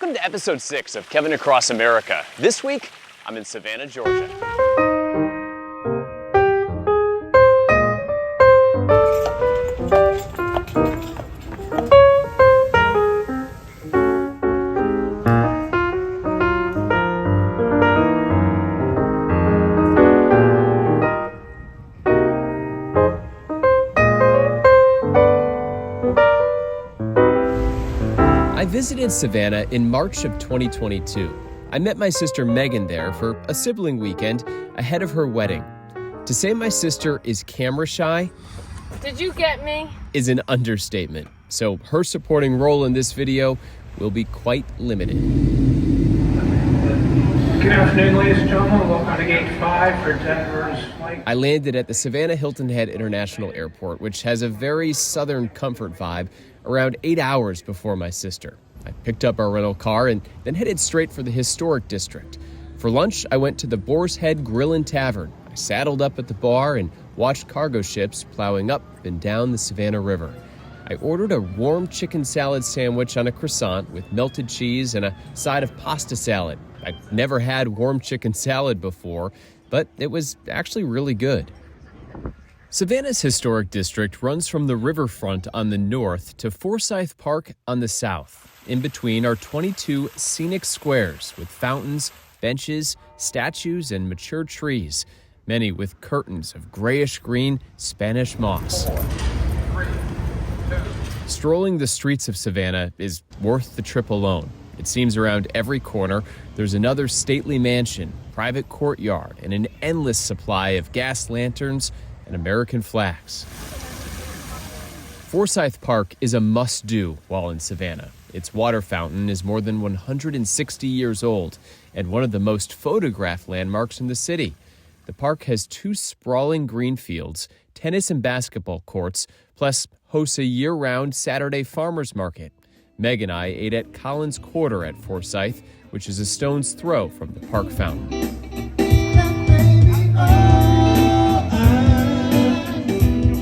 Welcome to episode 6 of Kevin Across America. This week, I'm in Savannah, Georgia. I visited Savannah in March of 2022. I met my sister Megan there for a sibling weekend ahead of her wedding. To say my sister is camera shy Did you get me? is an understatement, so her supporting role in this video will be quite limited. Good afternoon, ladies and gentlemen. Welcome to Gate 5 for Denver's flight. I landed at the Savannah Hilton Head International Airport, which has a very southern comfort vibe, around 8 hours before my sister. I picked up our rental car and then headed straight for the historic district. For lunch, I went to the Boar's Head Grill and Tavern. I saddled up at the bar and watched cargo ships plowing up and down the Savannah River. I ordered a warm chicken salad sandwich on a croissant with melted cheese and a side of pasta salad. I'd never had warm chicken salad before, but it was actually really good. Savannah's historic district runs from the riverfront on the north to Forsyth Park on the south. In between are 22 scenic squares with fountains, benches, statues, and mature trees, many with curtains of grayish-green Spanish moss. Strolling the streets of Savannah is worth the trip alone. It seems around every corner there's another stately mansion, private courtyard, and an endless supply of gas lanterns and American flags. Forsyth Park is a must-do while in Savannah. Its water fountain is more than 160 years old and one of the most photographed landmarks in the city. The park has 2 sprawling green fields, tennis and basketball courts, plus hosts a year-round Saturday farmers market. Meg and I ate at Collins Quarter at Forsyth, which is a stone's throw from the park fountain.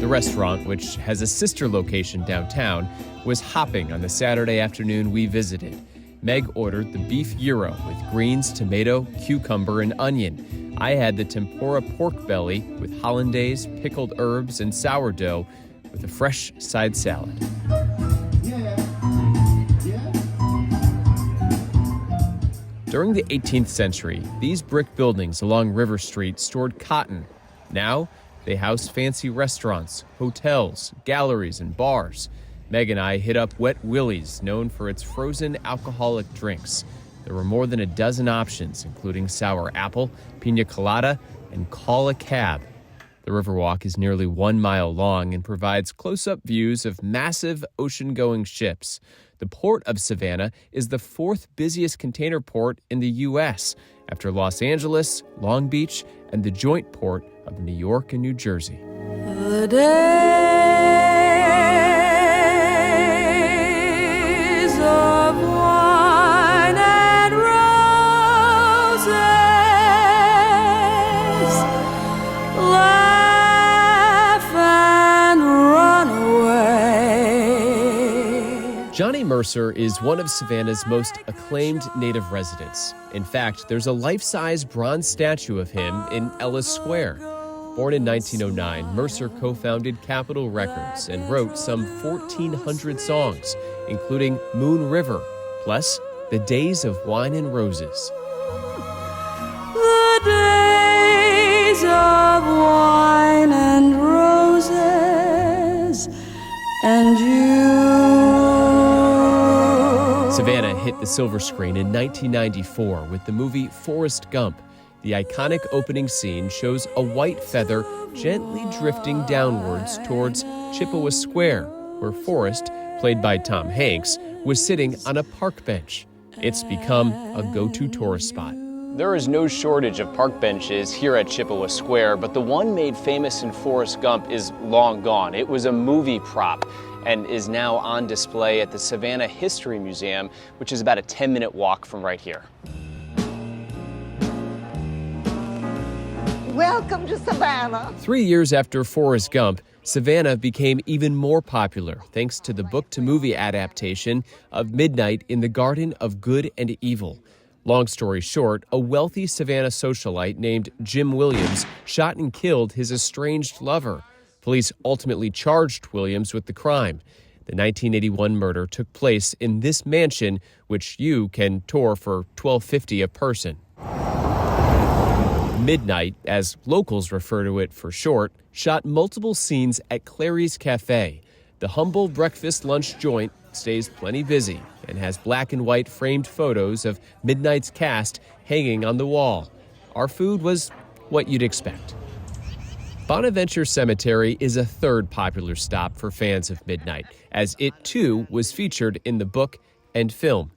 The restaurant, which has a sister location downtown, was hopping on the Saturday afternoon we visited. Meg ordered the beef gyro with greens, tomato, cucumber, and onion. I had the tempura pork belly with hollandaise, pickled herbs, and sourdough with a fresh side salad. During the 18th century, these brick buildings along River Street stored cotton. Now, they house fancy restaurants, hotels, galleries, and bars. Meg and I hit up Wet Willie's, known for its frozen alcoholic drinks. There were more than a dozen options, including sour apple, pina colada, and call a cab. The Riverwalk is nearly 1 mile long and provides close-up views of massive ocean-going ships. The port of Savannah is the 4th busiest container port in the U.S., after Los Angeles, Long Beach, and the joint port of New York and New Jersey. The days of wine and roses, laugh and run away. Johnny Mercer is one of Savannah's most acclaimed native residents. In fact, there's a life-size bronze statue of him in Ellis Square. Born in 1909, Mercer co-founded Capitol Records and wrote some 1,400 songs, including Moon River, plus The Days of Wine and Roses. The days of wine and roses and you. Savannah hit the silver screen in 1994 with the movie Forrest Gump. The iconic opening scene shows a white feather gently drifting downwards towards Chippewa Square, where Forrest, played by Tom Hanks, was sitting on a park bench. It's become a go-to tourist spot. There is no shortage of park benches here at Chippewa Square, but the one made famous in Forrest Gump is long gone. It was a movie prop and is now on display at the Savannah History Museum, which is about a 10-minute walk from right here. Welcome to Savannah. 3 years after Forrest Gump, Savannah became even more popular thanks to the book-to-movie adaptation of Midnight in the Garden of Good and Evil. Long story short, a wealthy Savannah socialite named Jim Williams shot and killed his estranged lover. Police ultimately charged Williams with the crime. The 1981 murder took place in this mansion, which you can tour for $12.50 a person. Midnight, as locals refer to it for short, shot multiple scenes at Clary's Cafe. The humble breakfast lunch joint stays plenty busy and has black and white framed photos of Midnight's cast hanging on the wall. Our food was what you'd expect. Bonaventure Cemetery is a third popular stop for fans of Midnight, as it too was featured in the book and film.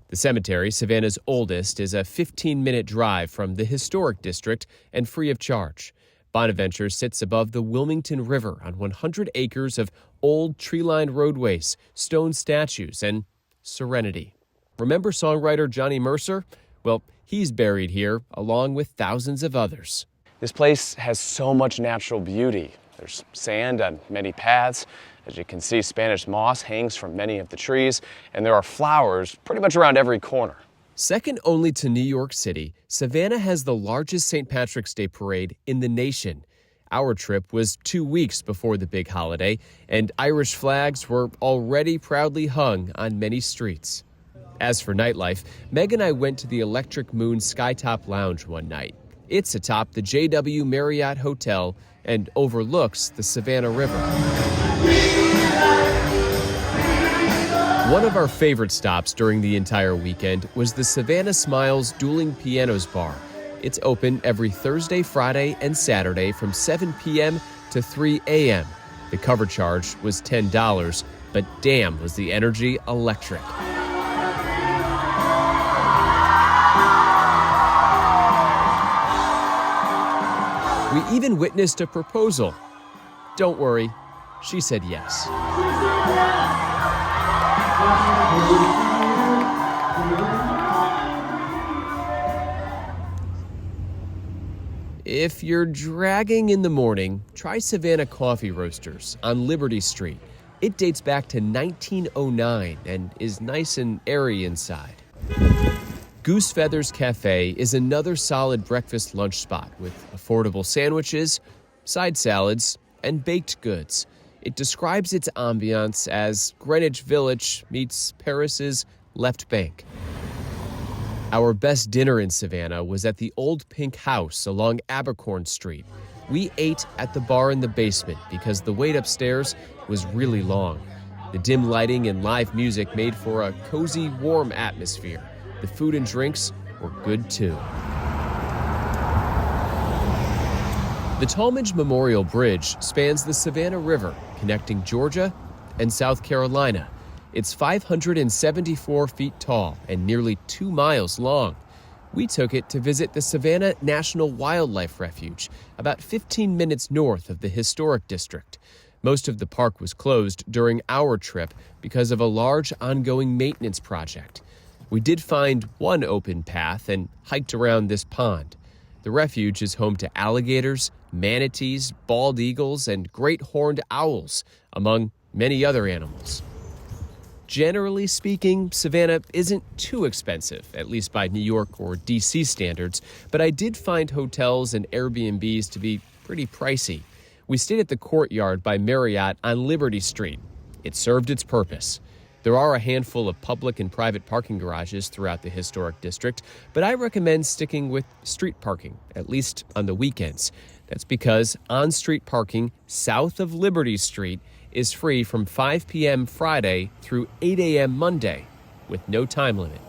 The cemetery, Savannah's oldest, is a 15-minute drive from the historic district and free of charge. Bonaventure sits above the Wilmington River on 100 acres of old tree-lined roadways, stone statues, and serenity. Remember songwriter Johnny Mercer? Well, he's buried here, along with thousands of others. This place has so much natural beauty. There's sand on many paths. As you can see, Spanish moss hangs from many of the trees, and there are flowers pretty much around every corner. Second only to New York City, Savannah has the largest St. Patrick's Day parade in the nation. Our trip was 2 weeks before the big holiday, and Irish flags were already proudly hung on many streets. As for nightlife, Meg and I went to the Electric Moon Skytop Lounge one night. It's atop the JW Marriott Hotel and overlooks the Savannah River. One of our favorite stops during the entire weekend was the Savannah Smiles Dueling Pianos Bar. It's open every Thursday, Friday, and Saturday from 7 p.m. to 3 a.m. The cover charge was $10, but damn was the energy electric. We even witnessed a proposal. Don't worry, she said yes. If you're dragging in the morning, try Savannah Coffee Roasters on Liberty Street. It dates back to 1909 and is nice and airy inside. Goose Feathers Cafe is another solid breakfast lunch spot with affordable sandwiches, side salads, and baked goods. It describes its ambiance as Greenwich Village meets Paris's Left Bank. Our best dinner in Savannah was at the Old Pink House along Abercorn Street. We ate at the bar in the basement because the wait upstairs was really long. The dim lighting and live music made for a cozy, warm atmosphere. The food and drinks were good too. The Talmadge Memorial Bridge spans the Savannah River, connecting Georgia and South Carolina. It's 574 feet tall and nearly 2 miles long. We took it to visit the Savannah National Wildlife Refuge, about 15 minutes north of the historic district. Most of the park was closed during our trip because of a large ongoing maintenance project. We did find one open path and hiked around this pond. The refuge is home to alligators, manatees, bald eagles, and great horned owls, among many other animals. Generally speaking, Savannah isn't too expensive, at least by New York or DC standards, but I did find hotels and Airbnbs to be pretty pricey. We stayed at the Courtyard by Marriott on Liberty Street. It served its purpose. There are a handful of public and private parking garages throughout the historic district, but I recommend sticking with street parking, at least on the weekends. That's because on-street parking south of Liberty Street is free from 5 p.m. Friday through 8 a.m. Monday, with no time limit.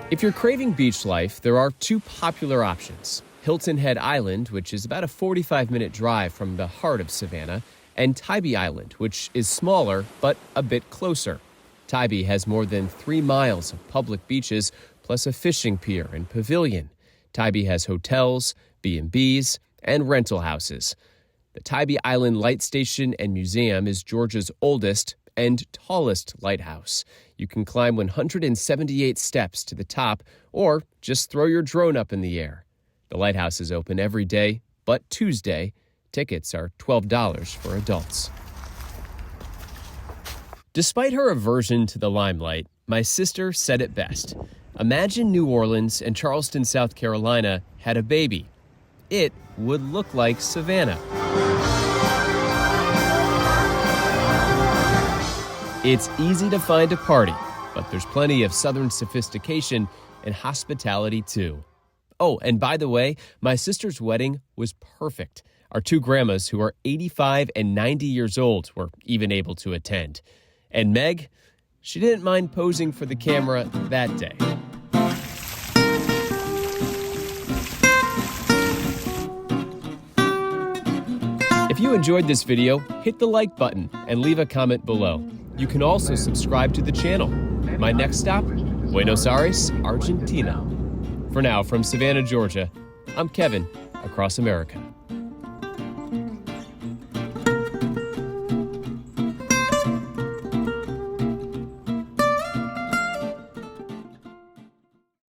If you're craving beach life, there are two popular options. Hilton Head Island, which is about a 45-minute drive from the heart of Savannah, and Tybee Island, which is smaller but a bit closer. Tybee has more than 3 miles of public beaches, plus a fishing pier and pavilion. Tybee has hotels, B&Bs, and rental houses. The Tybee Island Light Station and Museum is Georgia's oldest and tallest lighthouse. You can climb 178 steps to the top or just throw your drone up in the air. The lighthouse is open every day, but Tuesday, tickets are $12 for adults. Despite her aversion to the limelight, my sister said it best. Imagine New Orleans and Charleston, South Carolina had a baby. It would look like Savannah. It's easy to find a party, but there's plenty of Southern sophistication and hospitality too. Oh, and by the way, my sister's wedding was perfect. Our two grandmas, who are 85 and 90 years old, were even able to attend. And Meg, she didn't mind posing for the camera that day. If you enjoyed this video, hit the like button and leave a comment below. You can also subscribe to the channel. My next stop, Buenos Aires, Argentina. For now, from Savannah, Georgia, I'm Kevin, across America.